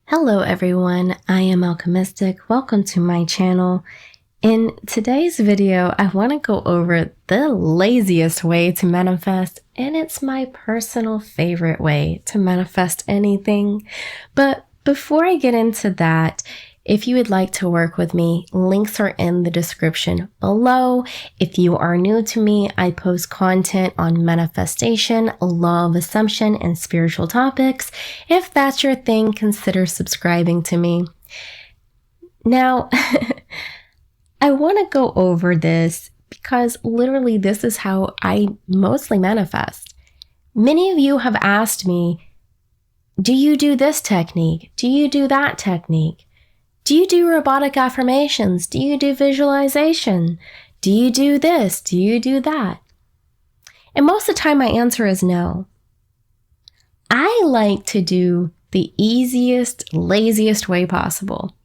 Hello everyone, I am Alchemistic. Welcome to my channel. In today's video, I want to go over the laziest way to manifest, and it's my personal favorite way to manifest anything. But before I get into that, if you would like to work with me, links are in the description below. If you are new to me, I post content on manifestation, law of assumption, and spiritual topics. If that's your thing, consider subscribing to me. Now, I want to go over this because literally this is how I mostly manifest. Many of you have asked me, do you do this technique? Do you do that technique? Do you do robotic affirmations? Do you do visualization? Do you do this? Do you do that? And most of the time my answer is no. I like to do the easiest, laziest way possible.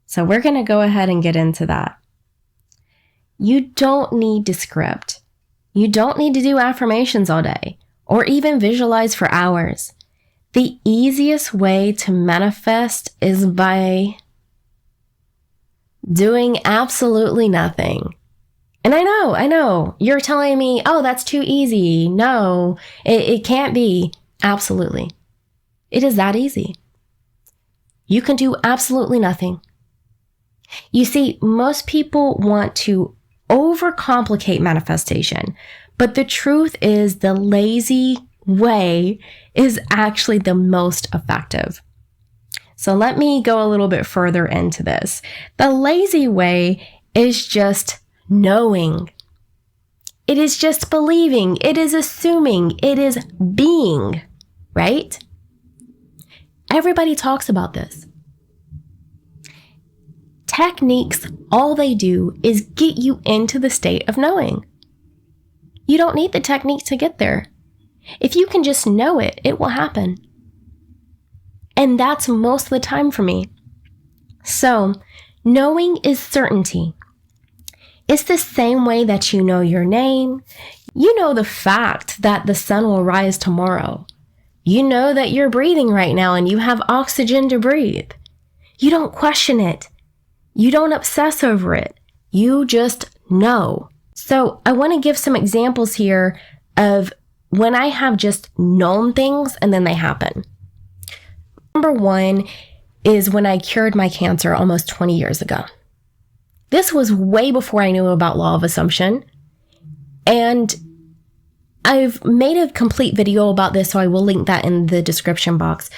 So we're going to go ahead and get into that. You don't need to script. You don't need to do affirmations all day or even visualize for hours. The easiest way to manifest is by doing absolutely nothing. And I know, you're telling me, oh, that's too easy. No, it can't be. Absolutely. It is that easy. You can do absolutely nothing. You see, most people want to overcomplicate manifestation, but the truth is the lazy way is actually the most effective. So let me go a little bit further into this. The lazy way is just knowing. It is just believing. It is assuming. It is being, right? Everybody talks about this. Techniques, all they do is get you into the state of knowing. You don't need the technique to get there. If you can just know it, it will happen. And that's most of the time for me. So, knowing is certainty. It's the same way that you know your name. You know the fact that the sun will rise tomorrow. You know that you're breathing right now and you have oxygen to breathe. You don't question it. You don't obsess over it. You just know. So, I want to give some examples here of when I have just known things and then they happen. Number one is when I cured my cancer almost 20 years ago. This was way before I knew about law of assumption. And I've made a complete video about this, so I will link that in the description box.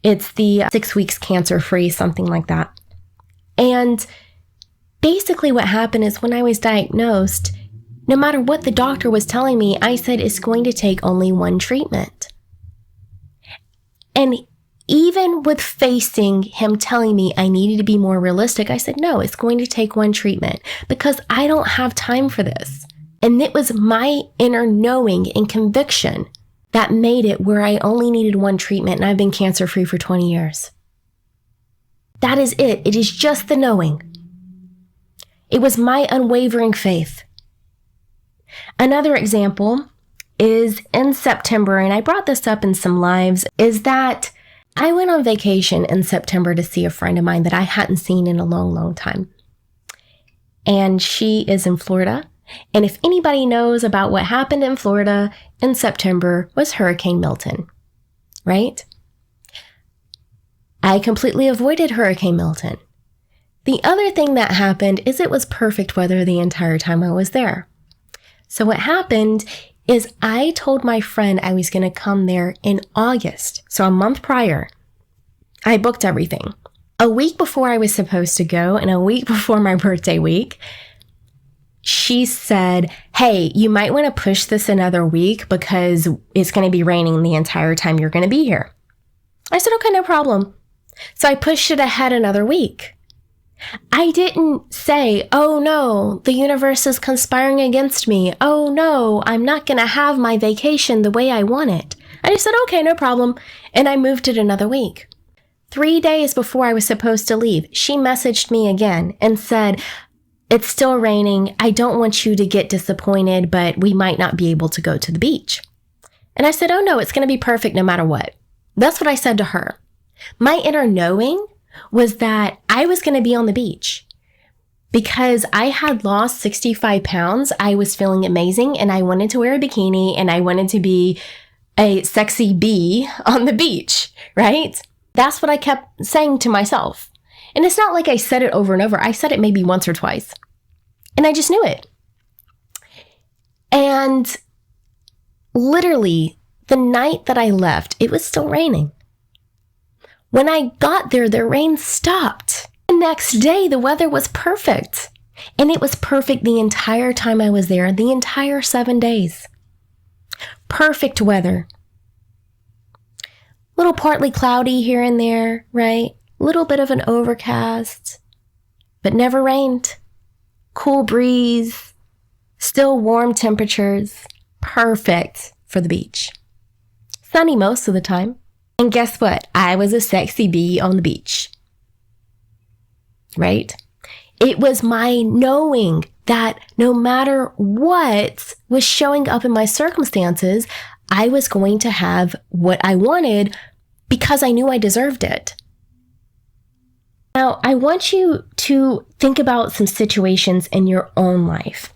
It's the 6 weeks cancer-free, something like that. And basically what happened is when I was diagnosed, no matter what the doctor was telling me, I said it's going to take only one treatment. And even with facing him telling me I needed to be more realistic, I said, no, it's going to take one treatment because I don't have time for this. And it was my inner knowing and conviction that made it where I only needed one treatment, and I've been cancer-free for 20 years. That is it. It is just the knowing. It was my unwavering faith. Another example is in September, and I brought this up in some lives, is that I went on vacation in September to see a friend of mine that I hadn't seen in a long, long time. And she is in Florida. And if anybody knows about what happened in Florida in September was Hurricane Milton, right? I completely avoided Hurricane Milton. The other thing that happened is it was perfect weather the entire time I was there. So what happened is I told my friend I was going to come there in August, so a month prior. I booked everything. A week before I was supposed to go and a week before my birthday week, she said, hey, you might want to push this another week because it's going to be raining the entire time you're going to be here. I said, okay, no problem. So I pushed it ahead another week. I didn't say, oh no, the universe is conspiring against me. Oh no, I'm not going to have my vacation the way I want it. I just said, okay, no problem. And I moved it another week. 3 days before I was supposed to leave, she messaged me again and said, it's still raining. I don't want you to get disappointed, but we might not be able to go to the beach. And I said, oh no, it's going to be perfect no matter what. That's what I said to her. My inner knowing was that I was going to be on the beach. Because I had lost 65 pounds, I was feeling amazing and I wanted to wear a bikini and I wanted to be a sexy bee on the beach, right? That's what I kept saying to myself. And it's not like I said it over and over. I said it maybe once or twice. And I just knew it. And literally, the night that I left, it was still raining. When I got there, the rain stopped. The next day, the weather was perfect. And it was perfect the entire time I was there, the entire 7 days. Perfect weather. Little partly cloudy here and there, right? Little bit of an overcast, but never rained. Cool breeze, still warm temperatures. Perfect for the beach. Sunny most of the time. And guess what? I was a sexy bee on the beach. Right? It was my knowing that no matter what was showing up in my circumstances, I was going to have what I wanted because I knew I deserved it. Now, I want you to think about some situations in your own life.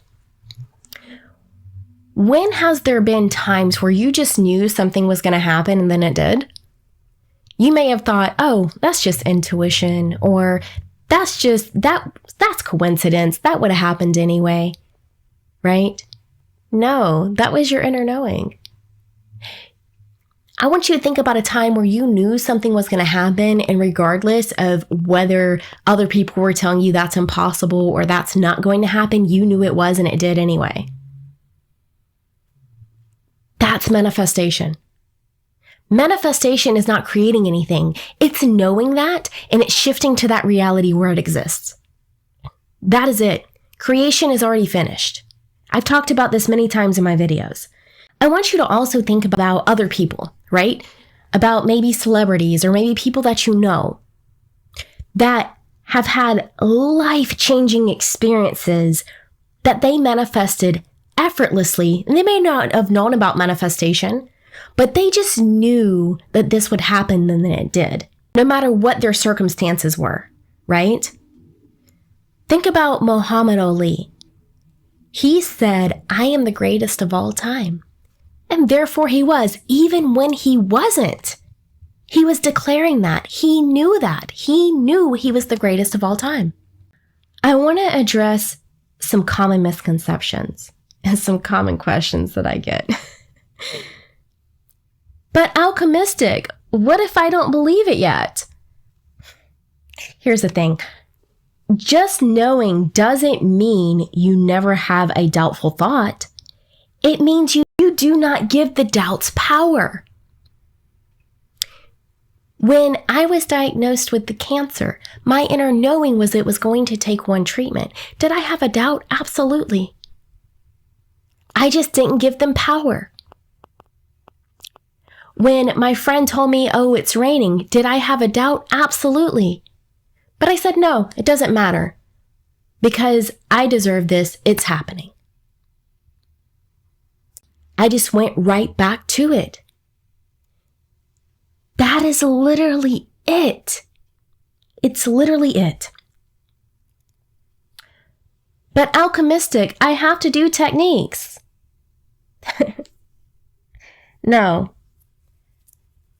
When has there been times where you just knew something was going to happen and then it did? You may have thought, oh, that's just intuition, or that's coincidence. That would have happened anyway, right? No, that was your inner knowing. I want you to think about a time where you knew something was going to happen, and regardless of whether other people were telling you that's impossible or that's not going to happen, you knew it was and it did anyway. That's manifestation. Manifestation is not creating anything. It's knowing that and it's shifting to that reality where it exists. That is it. Creation is already finished. I've talked about this many times in my videos. I want you to also think about other people, right? About maybe celebrities or maybe people that you know that have had life-changing experiences that they manifested effortlessly. And they may not have known about manifestation, but they just knew that this would happen and then it did, no matter what their circumstances were, right? Think about Muhammad Ali. He said, I am the greatest of all time. And therefore he was, even when he wasn't. He was declaring that. He knew that. He knew he was the greatest of all time. I want to address some common misconceptions and some common questions that I get. But alchemistic, what if I don't believe it yet? Here's the thing. Just knowing doesn't mean you never have a doubtful thought. It means you do not give the doubts power. When I was diagnosed with the cancer, my inner knowing was it was going to take one treatment. Did I have a doubt? Absolutely. I just didn't give them power. When my friend told me, oh, it's raining, did I have a doubt? Absolutely. But I said, no, it doesn't matter. Because I deserve this, it's happening. I just went right back to it. That is literally it. It's literally it. But alchemistic, I have to do techniques. No.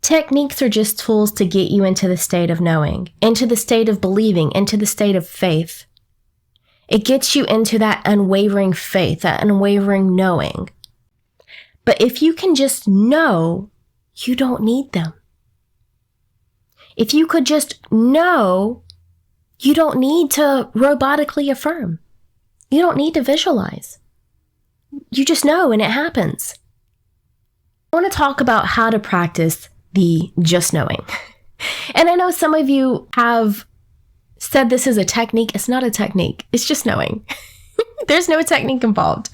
Techniques are just tools to get you into the state of knowing, into the state of believing, into the state of faith. It gets you into that unwavering faith, that unwavering knowing. But if you can just know, you don't need them. If you could just know, you don't need to robotically affirm. You don't need to visualize. You just know and it happens. I want to talk about how to practice the just knowing. And I know some of you have said this is a technique. It's not a technique. It's just knowing. There's no technique involved.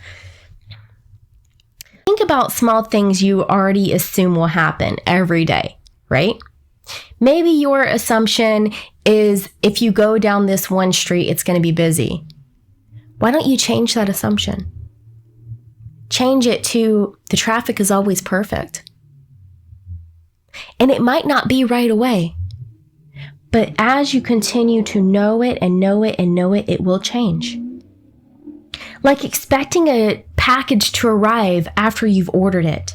Think about small things you already assume will happen every day, right? Maybe your assumption is if you go down this one street, it's going to be busy. Why don't you change that assumption? Change it to the traffic is always perfect. And it might not be right away. But as you continue to know it and know it and know it, it will change. Like expecting a package to arrive after you've ordered it.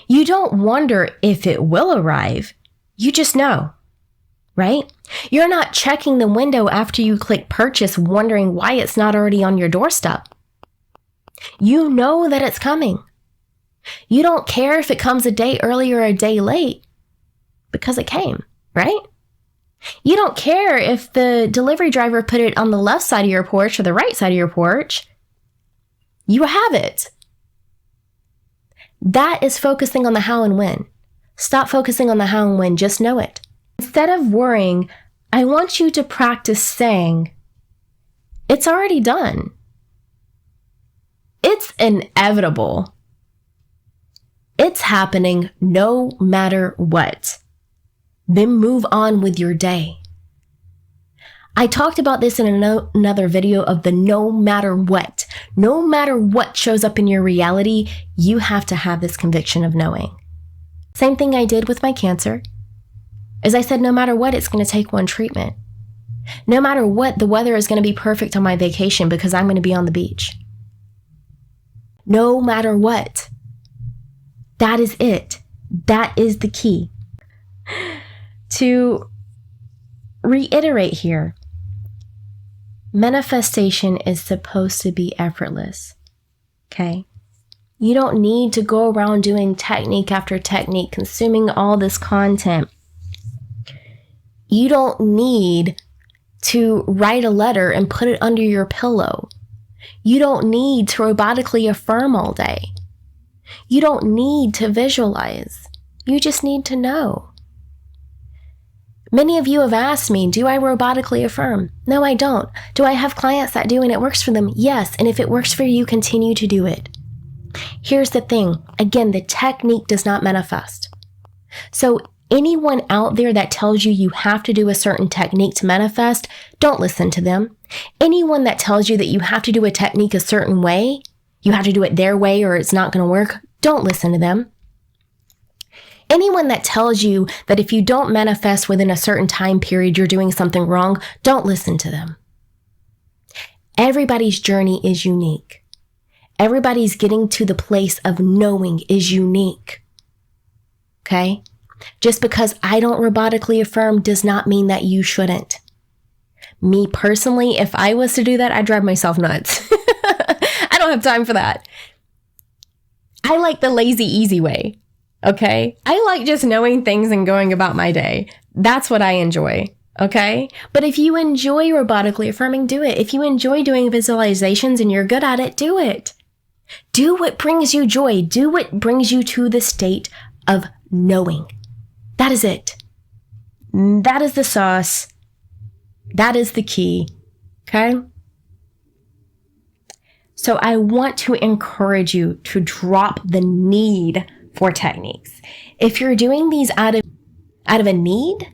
You don't wonder if it will arrive. You just know, right? You're not checking the window after you click purchase, wondering why it's not already on your doorstep. You know that it's coming. You don't care if it comes a day early or a day late because it came, right? You don't care if the delivery driver put it on the left side of your porch or the right side of your porch. You have it. That is focusing on the how and when. Stop focusing on the how and when, just know it. Instead of worrying, I want you to practice saying, it's already done. It's inevitable. It's happening no matter what. Then move on with your day. I talked about this in another video of the no matter what. No matter what shows up in your reality, you have to have this conviction of knowing. Same thing I did with my cancer. As I said, no matter what, it's going to take one treatment. No matter what, the weather is going to be perfect on my vacation because I'm going to be on the beach. No matter what. That is it. That is the key. To reiterate here, manifestation is supposed to be effortless. Okay? You don't need to go around doing technique after technique, consuming all this content. You don't need to write a letter and put it under your pillow. You don't need to robotically affirm all day. You don't need to visualize. You just need to know. Many of you have asked me, do I robotically affirm? No, I don't. Do I have clients that do and it works for them? Yes. And if it works for you, continue to do it. Here's the thing. Again, the technique does not manifest. So anyone out there that tells you you have to do a certain technique to manifest, don't listen to them. Anyone that tells you that you have to do a technique a certain way, you have to do it their way or it's not going to work, don't listen to them. Anyone that tells you that if you don't manifest within a certain time period, you're doing something wrong, don't listen to them. Everybody's journey is unique. Everybody's getting to the place of knowing is unique. Okay? Just because I don't robotically affirm does not mean that you shouldn't. Me personally, if I was to do that, I'd drive myself nuts. I don't have time for that. I like the lazy, easy way. Okay? I like just knowing things and going about my day. That's what I enjoy. Okay? But if you enjoy robotically affirming, do it. If you enjoy doing visualizations and you're good at it, do it. Do what brings you joy. Do what brings you to the state of knowing. That is it. That is the sauce. That is the key. Okay? So I want to encourage you to drop the need for techniques. If you're doing these out of a need,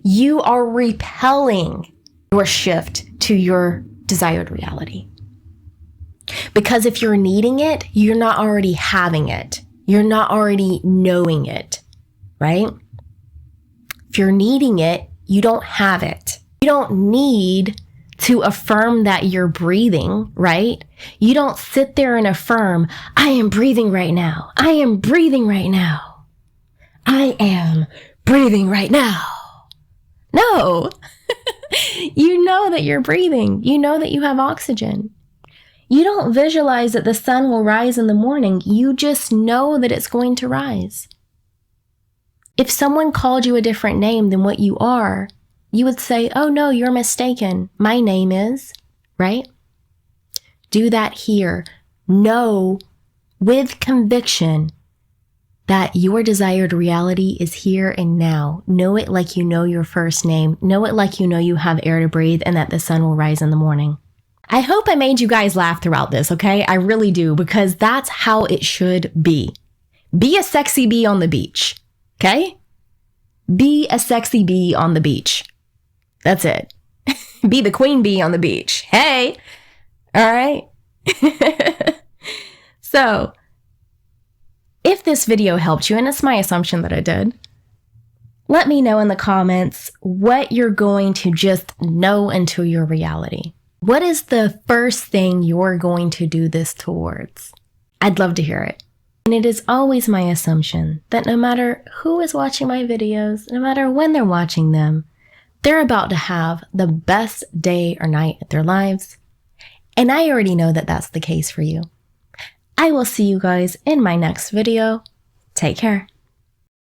you are repelling your shift to your desired reality. Because if you're needing it, you're not already having it. You're not already knowing it, right? If you're needing it, you don't have it. You don't need to affirm that you're breathing, right? You don't sit there and affirm, I am breathing right now. I am breathing right now. I am breathing right now. No. You know that you're breathing. You know that you have oxygen. You don't visualize that the sun will rise in the morning. You just know that it's going to rise. If someone called you a different name than what you are, you would say, oh no, you're mistaken. My name is, right? Do that here. Know with conviction that your desired reality is here and now. Know it like you know your first name. Know it like you know you have air to breathe and that the sun will rise in the morning. I hope I made you guys laugh throughout this, okay? I really do, because that's how it should be. Be a sexy bee on the beach, okay? Be a sexy bee on the beach. That's it. Be the queen bee on the beach. Hey. All right. So, if this video helped you, and it's my assumption that it did, Let me know in the comments what you're going to just know into your reality. What is the first thing you're going to do this towards? I'd love to hear it. And it is always my assumption that no matter who is watching my videos, no matter when they're watching them, they're about to have the best day or night of their lives. And I already know that that's the case for you. I will see you guys in my next video. Take care.